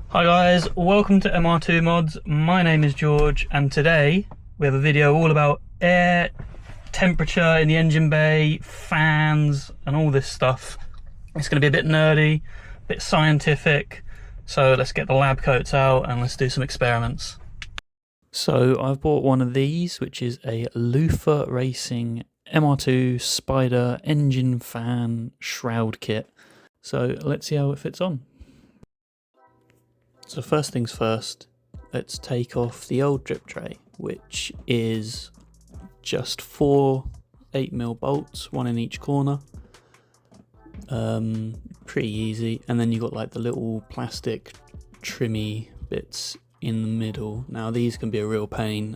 Hi guys, welcome to MR2 Mods. My name is George and today we have a video all about air, temperature in the engine bay, fans and all this stuff. It's going to be a bit nerdy, a bit scientific, so let's get the lab coats out and let's do some experiments. So I've bought one of these, which is a Loofah Racing MR2 Spyder engine fan shroud kit. So let's see how it fits on. So first things first, let's take off the old drip tray, which is just 4 8mm bolts, one in each corner. Pretty easy. And then you've got like the little plastic trimmy bits in the middle. Now these can be a real pain,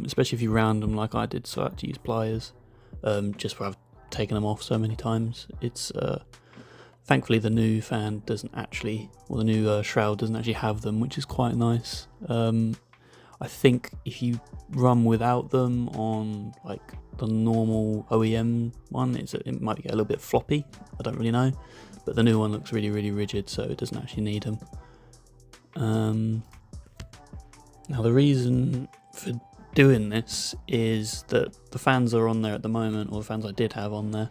especially if you round them like I did, so I had to use pliers, just where I've taken them off so many times. It's thankfully the new fan doesn't actually, or the new shroud doesn't actually have them, which is quite nice. I think if you run without them on like the normal OEM one, it might get a little bit floppy, I don't really know, but the new one looks really rigid, so it doesn't actually need them. Now the reason for doing this is that the fans that are on there at the moment, or the fans I did have on there,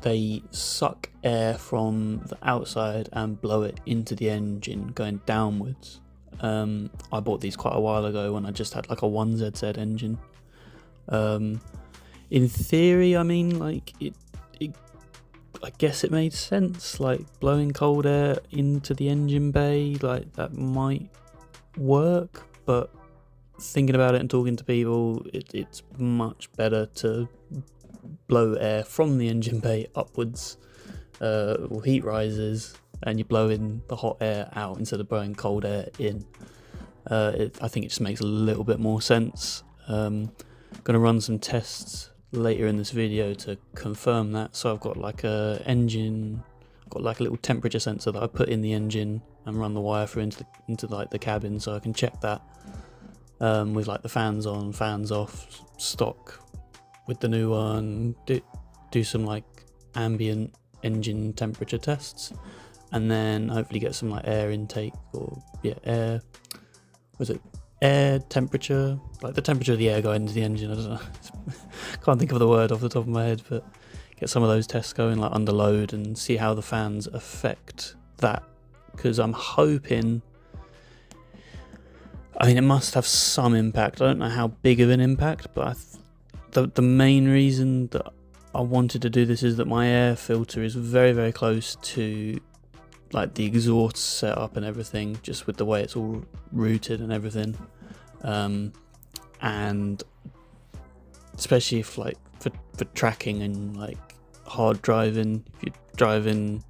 they suck air from the outside and blow it into the engine going downwards. I bought these quite a while ago when I just had like a 1ZZ engine. In theory, I mean, like I guess it made sense, like blowing cold air into the engine bay, like that might work, but thinking about it and talking to people, it's much better to blow air from the engine bay upwards, or heat rises, and you blow in the hot air out instead of blowing cold air in. I think it just makes a little bit more sense. I'm going to run some tests later in this video to confirm that. So I've got like a little temperature sensor that I put in the engine and run the wire through into like the cabin, so I can check that with like the fans on, fans off, stock with the new one, do some like ambient engine temperature tests, and then hopefully get some like air intake, or air temperature, like the temperature of the air going into the engine. I don't know, can't think of the word off the top of my head, but get some of those tests going like under load and see how the fans affect that, because I'm hoping, I mean, it must have some impact. I don't know how big of an impact, but the main reason that I wanted to do this is that my air filter is very close to like the exhaust setup and everything, just with the way it's all routed and everything, and especially if like for tracking and like hard driving, if you're driving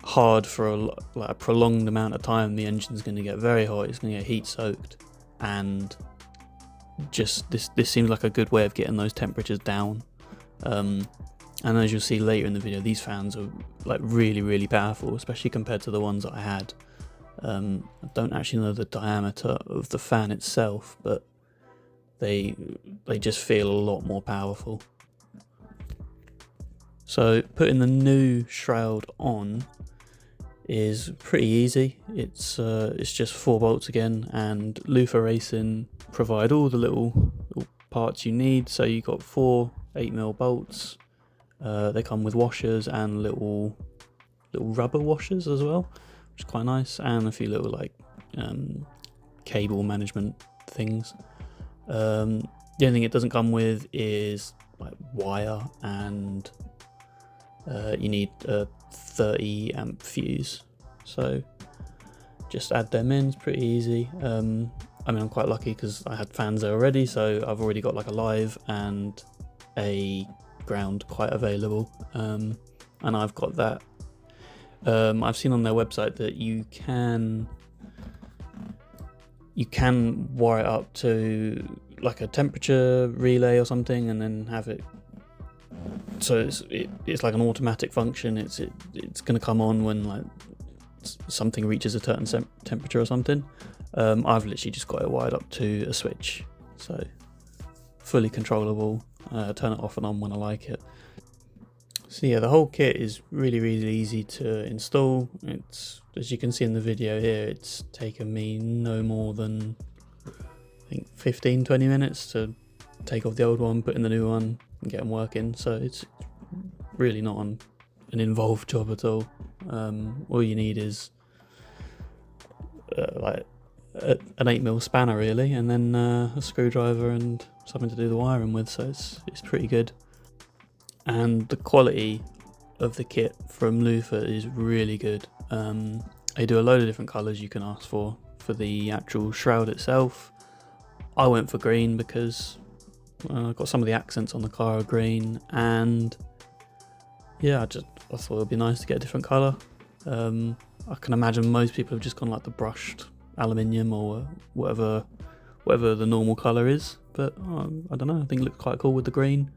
hard for a prolonged amount of time, the engine's going to get very hot, it's going to get heat soaked, and just this seems like a good way of getting those temperatures down. And as you'll see later in the video, these fans are like really powerful, especially compared to the ones that I had. I don't actually know the diameter of the fan itself, but they just feel a lot more powerful. So putting the new shroud on is pretty easy. It's just 4 bolts again, and Loofah Racing provide all the little parts you need. So you got 4 8mm bolts. They come with washers and little rubber washers as well, which is quite nice, and a few little like cable management things. The only thing it doesn't come with is like wire, and you need a 30 amp fuse, so just add them in. It's pretty easy. I mean, I'm quite lucky because I had fans there already, so I've already got like a live and a ground quite available, and I've got that. I've seen on their website that you can wire it up to like a temperature relay or something, and then have it so it's like an automatic function. It's going to come on when like something reaches a certain temperature or something. I've literally just got it wired up to a switch, so fully controllable. Turn it off and on when I like it. So yeah, the whole kit is really easy to install. It's, as you can see in the video here, it's taken me no more than I think 15-20 minutes to take off the old one, put in the new one and get them working. So it's really not an involved job at all. All you need is like an 8mm spanner really, and then a screwdriver and something to do the wiring with, so it's pretty good. And the quality of the kit from Loofah is really good. They do a load of different colours you can ask for the actual shroud itself. I went for green because I've got some of the accents on the car are green, and yeah, I thought it would be nice to get a different colour. I can imagine most people have just gone like the brushed aluminium or whatever the normal colour is, but I don't know, I think it looks quite cool with the green.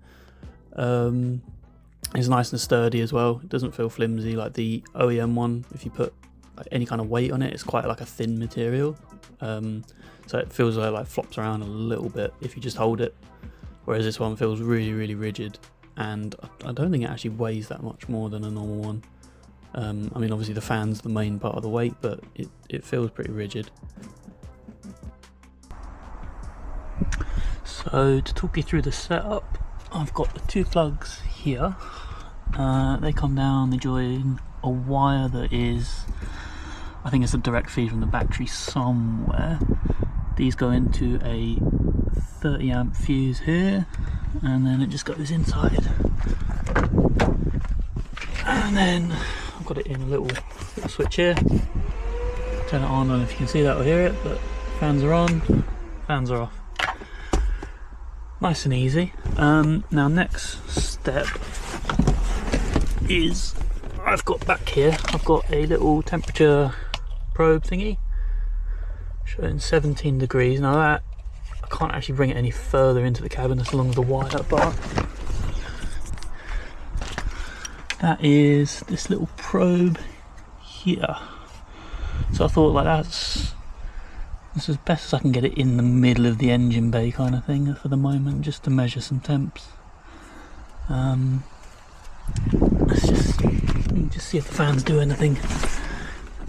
It's nice and sturdy as well. It doesn't feel flimsy like the OEM one. If you put like any kind of weight on it, it's quite like a thin material, so it feels like flops around a little bit if you just hold it, whereas this one feels really rigid, and I don't think it actually weighs that much more than a normal one. I mean, obviously the fan's the main part of the weight, but it feels pretty rigid. So to talk you through the setup, I've got the two plugs here. They come down, they join a wire that is, I think it's a direct feed from the battery somewhere. These go into a 30 amp fuse here, and then it just goes inside. And then I've got it in a little switch here. Turn it on, I don't know if you can see that or hear it, but fans are on, fans are off. Nice and easy. Now next step is, I've got back here, I've got a little temperature probe thingy showing 17 degrees. Now that, I can't actually bring it any further into the cabin as long as the wire, but that is this little probe here. So I thought like that's as best as I can get it in the middle of the engine bay kind of thing for the moment, just to measure some temps. Let's just see if the fans do anything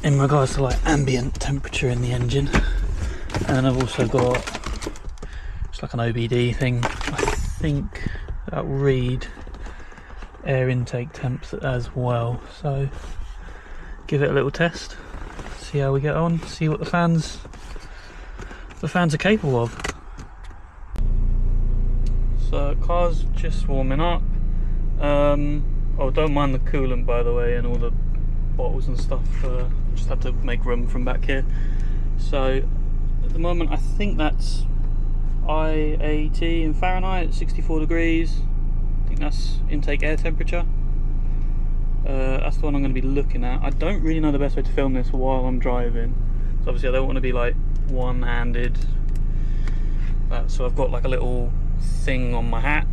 in regards to like ambient temperature in the engine. And I've also got just like an OBD thing. I think that'll read air intake temps as well. So give it a little test, see how we get on, see what the fans are capable of. So car's just warming up. Oh, don't mind the coolant by the way, and all the bottles and stuff. Just had to make room from back here. So at the moment I think that's IAT in Fahrenheit, 64 degrees. I think that's intake air temperature. That's the one I'm going to be looking at. I don't really know the best way to film this while I'm driving, so obviously I don't want to be like one-handed. So I've got like a little thing on my hat.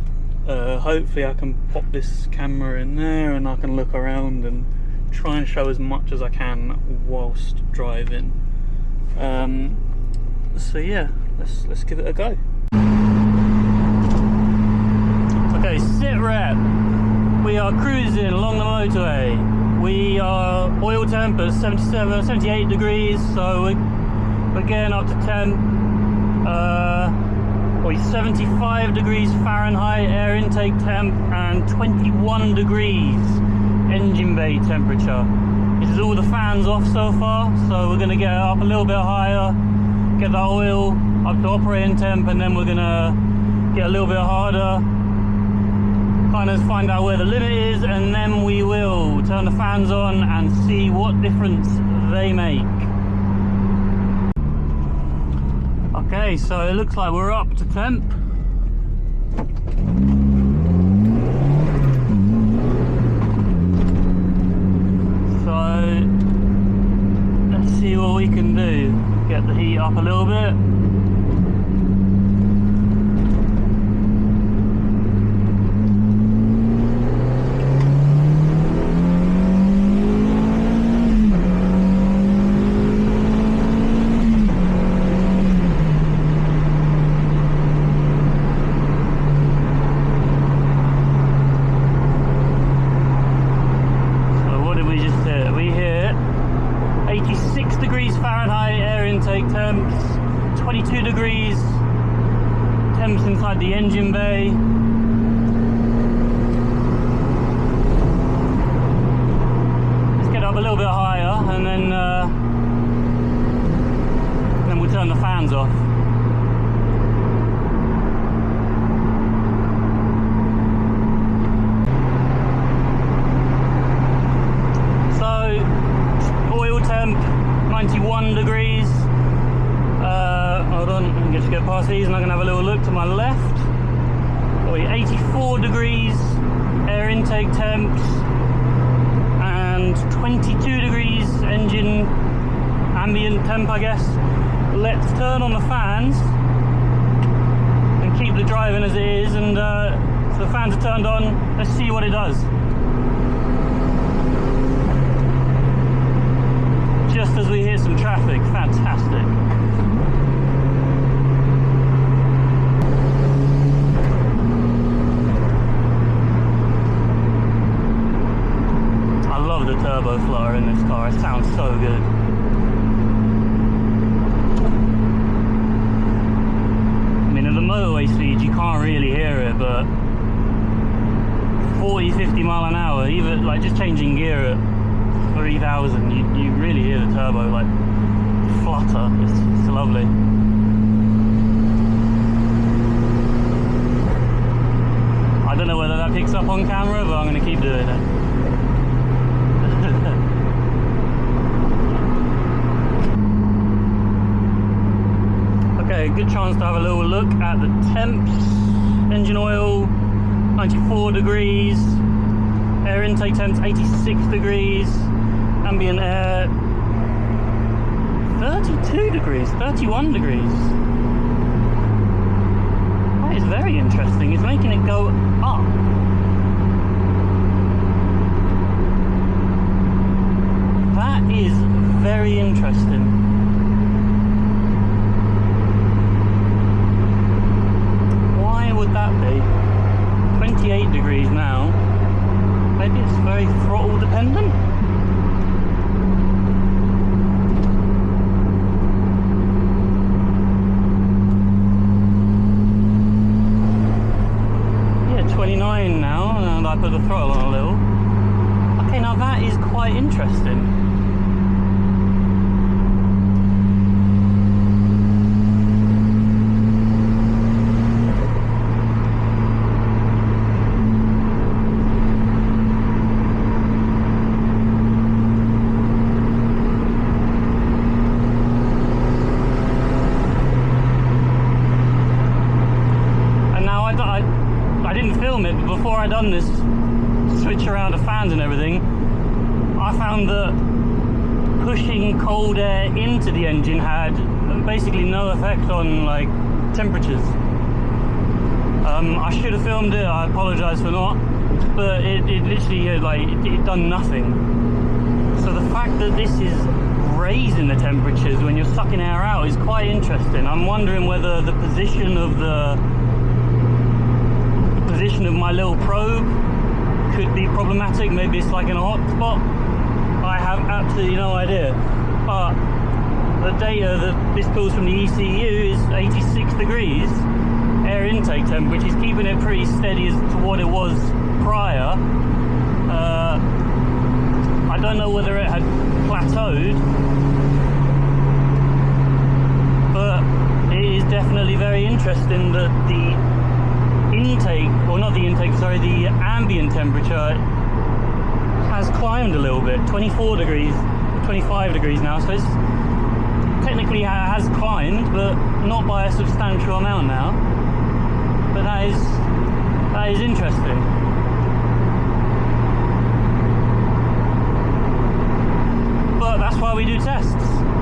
Hopefully I can pop this camera in there and I can look around and try and show as much as I can whilst driving. So yeah, let's give it a go. Okay, sit rep. We are cruising along the motorway. We are oil temp at 77, 78 degrees, so we're getting up to temp. 75 degrees Fahrenheit air intake temp and 21 degrees engine bay temperature. This is all the fans off so far, so we're going to get up a little bit higher, get the oil up to operating temp, and then we're going to get a little bit harder, kind of find out where the limit is, and then we will turn the fans on and see what difference they make. Okay, so it looks like we're up to temp. So let's see what we can do. Get the heat up a little bit. intake temps, 22 degrees temps inside the engine bay. Let's get up a little bit higher and then we'll turn the fans off. Oil temp 91 degrees. Hold on, let me just get past these and I can have a little look to my left. 84 degrees air intake temps and 22 degrees engine ambient temp, I guess. Let's turn on the fans and keep the driving as it is, and so the fans are turned on. Let's see what it does. Just as we hit some traffic. Fantastic. I love the turbo flower in this car. It sounds so good. I mean, at the motorway speed you can't really hear it, but 40-50 mile an hour, even like just changing gear at 3000, you really hear the turbo like flutter. It's lovely. I don't know whether that picks up on camera, but I'm going to keep doing it. Okay, good chance to have a little look at the temps. Engine oil 94 degrees, air intake temps 86 degrees, ambient air 32 degrees, 31 degrees. That is very interesting. It's making it go up. That is very interesting. Why would that be? 28 degrees now. Maybe it's very throttle dependent. Yeah, 29 now, and I put the throttle on a little. Okay, now that is quite interesting. Before I done this switch around of fans and everything, I found that pushing cold air into the engine had basically no effect on like temperatures. I should have filmed it, I apologise for not, but it literally like it done nothing. So the fact that this is raising the temperatures when you're sucking air out is quite interesting. I'm wondering whether the position of my little probe could be problematic. Maybe it's like in a hot spot. I have absolutely no idea. But the data that this pulls from the ECU is 86 degrees air intake temp, which is keeping it pretty steady as to what it was prior. I don't know whether it had plateaued, but it is definitely very interesting that the intake, or not the intake, sorry, the ambient temperature has climbed a little bit. 24 degrees, 25 degrees now, so it's technically has climbed, but not by a substantial amount now. But that is interesting. But that's why we do tests,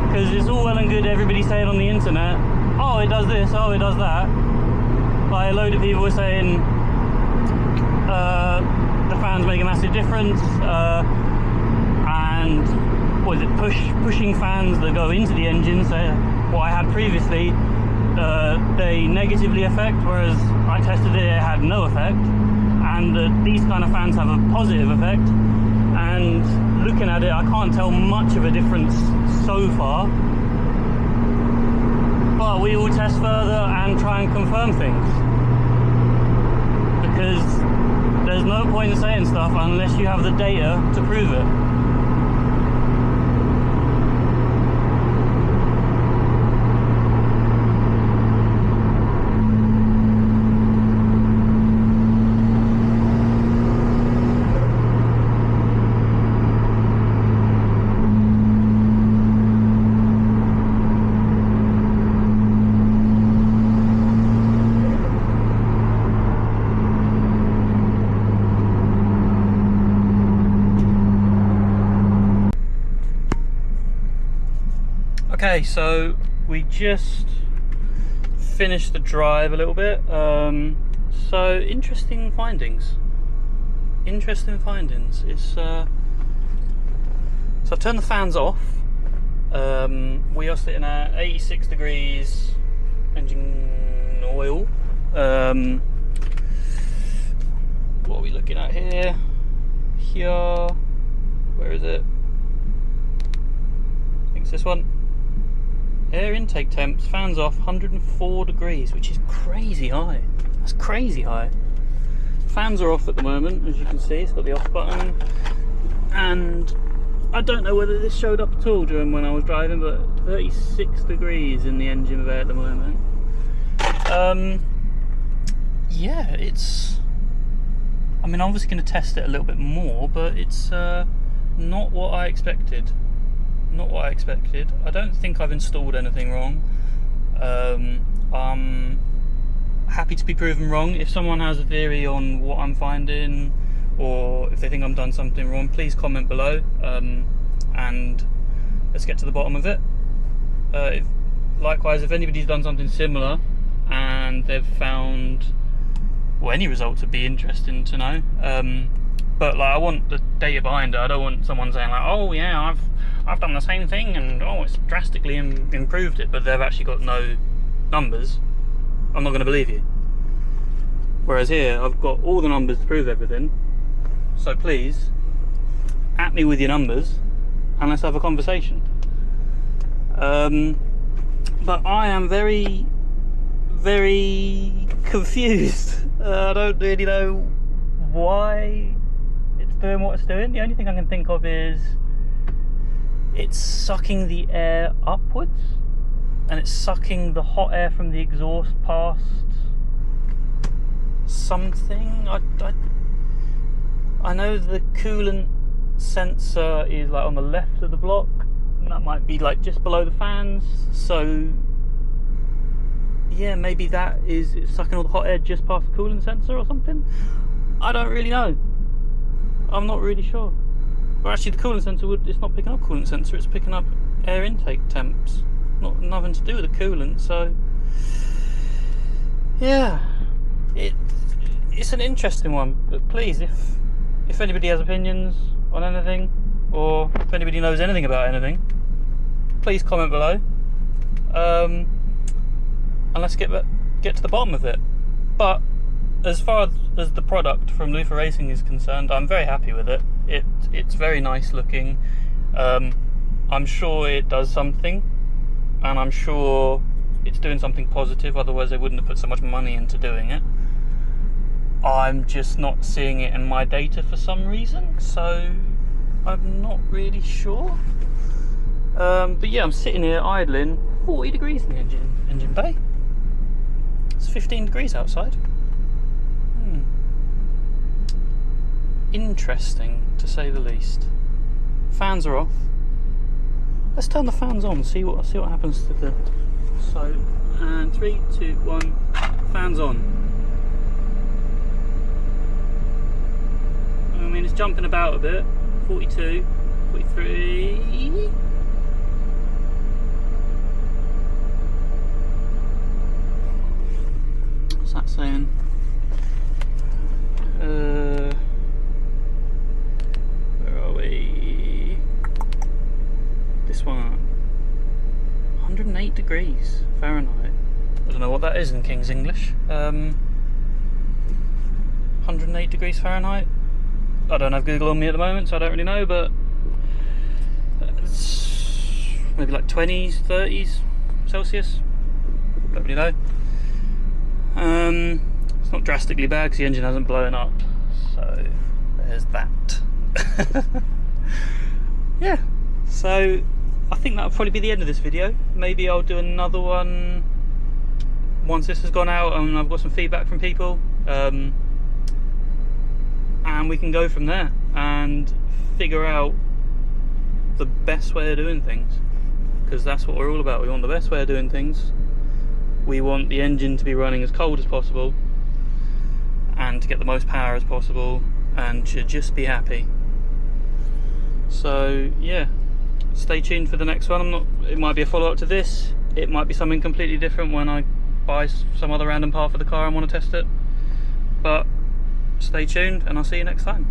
because it's all well and good everybody saying on the internet, oh it does this, oh it does that. Like a load of people were saying the fans make a massive difference, and what is it, pushing fans that go into the engine, so what I had previously, they negatively affect, whereas I tested it, it had no effect, and these kind of fans have a positive effect. And looking at it, I can't tell much of a difference so far. But we will test further and try and confirm things, because there's no point in saying stuff unless you have the data to prove it. Okay, so we just finished the drive a little bit. So interesting findings. It's so I've turned the fans off. We are sitting at 86 degrees engine oil. What are we looking at here? Here, where is it? I think it's this one. Air intake temps, fans off, 104 degrees, which is crazy high. That's crazy high. Fans are off at the moment, as you can see. It's got the off button. And I don't know whether this showed up at all during when I was driving, but 36 degrees in the engine bay at the moment. Yeah, it's... I mean, I'm obviously going to test it a little bit more, but it's not what I expected. Not what I expected. I don't think I've installed anything wrong. I'm happy to be proven wrong. If someone has a theory on what I'm finding, or if they think I've done something wrong, please comment below, and let's get to the bottom of it. Likewise, if anybody's done something similar and they've found, well, any results would be interesting to know. But like, I want the data behind it. I don't want someone saying like, oh yeah, I've done the same thing and oh, it's drastically improved it, but they've actually got no numbers. I'm not going to believe you. Whereas here, I've got all the numbers to prove everything. So please, at me with your numbers and let's have a conversation. But I am very, very confused. I don't really know why it's doing what it's doing. The only thing I can think of is it's sucking the air upwards, and it's sucking the hot air from the exhaust past something. I know the coolant sensor is like on the left of the block, and that might be like just below the fans. So yeah, maybe that is it's sucking all the hot air just past the coolant sensor or something. I don't really know. I'm not really sure. Well, actually, the coolant sensor it's not picking up coolant sensor. It's picking up air intake temps. Nothing to do with the coolant. So yeah, it's an interesting one. But please, if anybody has opinions on anything, or if anybody knows anything about anything, please comment below. And let's get to the bottom of it. But as far as the product from Loofah Racing is concerned, I'm very happy with it. It's very nice looking. I'm sure it does something, and I'm sure it's doing something positive, otherwise they wouldn't have put so much money into doing it. I'm just not seeing it in my data for some reason, so I'm not really sure. But yeah, I'm sitting here idling, 40 degrees in the engine bay. It's 15 degrees outside. Interesting, to say the least. Fans are off. Let's turn the fans on, see what happens to the... So, and 3, 2, 1, fans on. I mean, it's jumping about a bit. 42, 43... What's that saying? Where are we? This one. 108 degrees Fahrenheit. I don't know what that is in King's English. 108 degrees Fahrenheit. I don't have Google on me at the moment, so I don't really know, but it's maybe like 20s, 30s Celsius. don't really know. It's not drastically bad because the engine hasn't blown up, so there's that. Yeah, so I think that'll probably be the end of this video. Maybe I'll do another one once this has gone out and I've got some feedback from people, and we can go from there and figure out the best way of doing things, because that's what we're all about. We want the best way of doing things. We want the engine to be running as cold as possible and to get the most power as possible and to just be happy. So yeah, stay tuned for the next one. It might be a follow-up to this, it might be something completely different when I buy some other random part for the car and want to test it, but stay tuned and I'll see you next time.